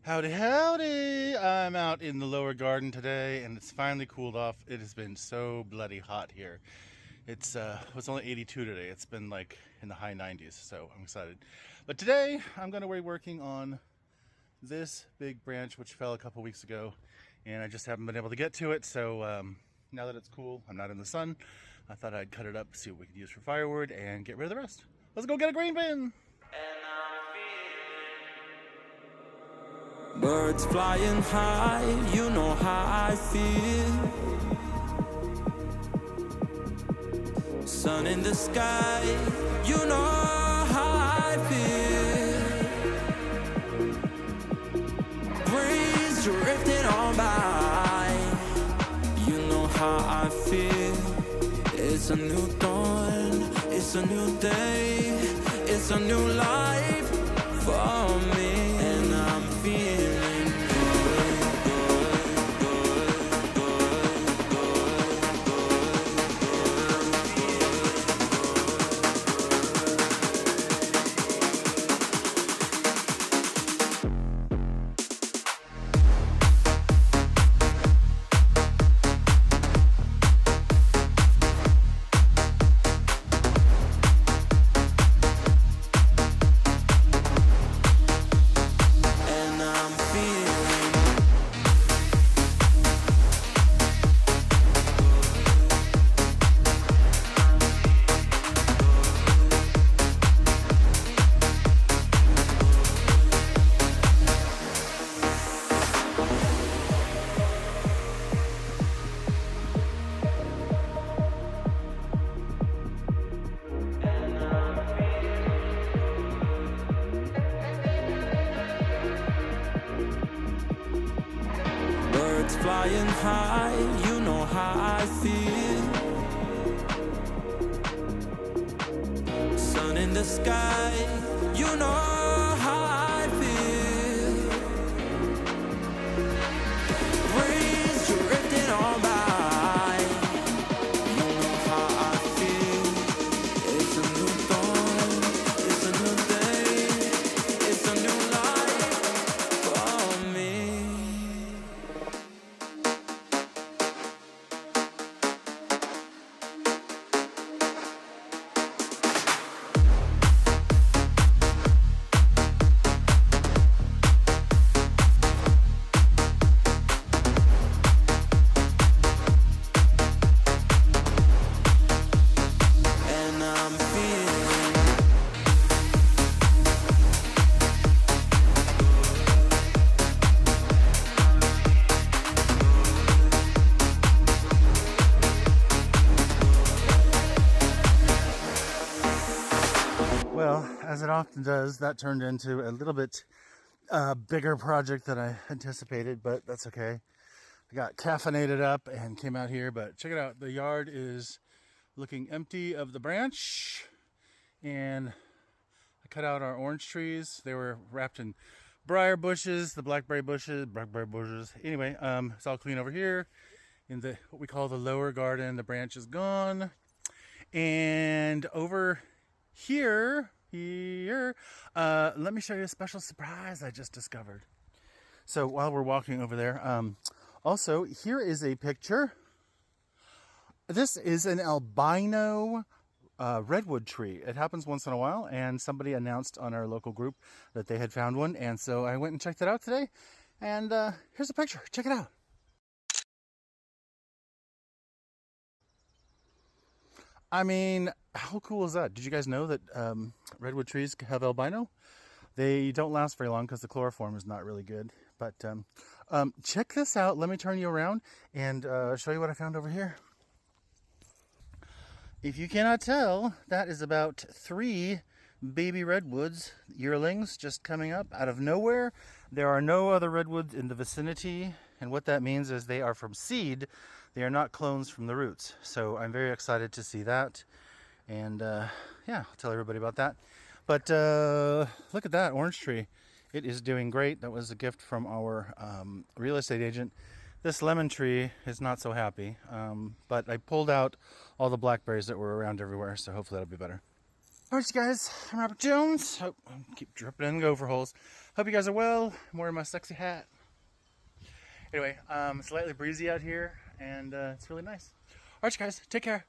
Howdy, howdy! I'm out in the lower garden today and it's finally cooled off. It has been so bloody hot here. It's only 82 today. It's been like in the high 90s, so I'm excited. But today I'm going to be working on this big branch which fell a couple weeks ago and I just haven't been able to get to it. So now that it's cool, I'm not in the sun, I thought I'd cut it up, see what we could use for firewood and get rid of the rest. Let's go get a green bin! Birds flying high, you know how I feel. Sun in the sky, you know how I feel. Breeze drifting on by, you know how I feel. It's a new dawn, it's a new day, it's a new life for me. And I'm feeling flying high, you know how I feel. Sun in the sky, you know how I feel. Breeze drifting on by, you know how I feel. It's a new dawn, it's a new day, it's a new life for me. Well, as it often does, that turned into a little bit bigger project than I anticipated, but that's okay. I got caffeinated up and came out here, but check it out. The yard is looking empty of the branch, and I cut out our orange trees. They were wrapped in briar bushes, the blackberry bushes. Anyway, it's all clean over here in the what we call the lower garden. The branch is gone, and over here, let me show you a special surprise I just discovered. So while we're walking over there, also here is a picture. This is an albino redwood tree. It happens once in a while, and somebody announced on our local group that they had found one, and so I went and checked it out today, and here's a picture. Check it out. I mean, how cool is that? Did you guys know that redwood trees have albino? They don't last very long because the chloroform is not really good. But check this out. Let me turn you around and show you what I found over here. If you cannot tell, that is about 3 baby redwoods, yearlings, just coming up out of nowhere. There are no other redwoods in the vicinity, and what that means is they are from seed. They are not clones from the roots. So I'm very excited to see that, and yeah, I'll tell everybody about that. But look at that orange tree. It is doing great. That was a gift from our real estate agent. This lemon tree is not so happy, but I pulled out all the blackberries that were around everywhere, so hopefully that'll be better. Alright guys, I'm Robert Jones. Oh, keep dripping in the gopher holes. Hope you guys are well. I'm wearing my sexy hat. Anyway, it's slightly breezy out here, and it's really nice. All right, you guys, take care.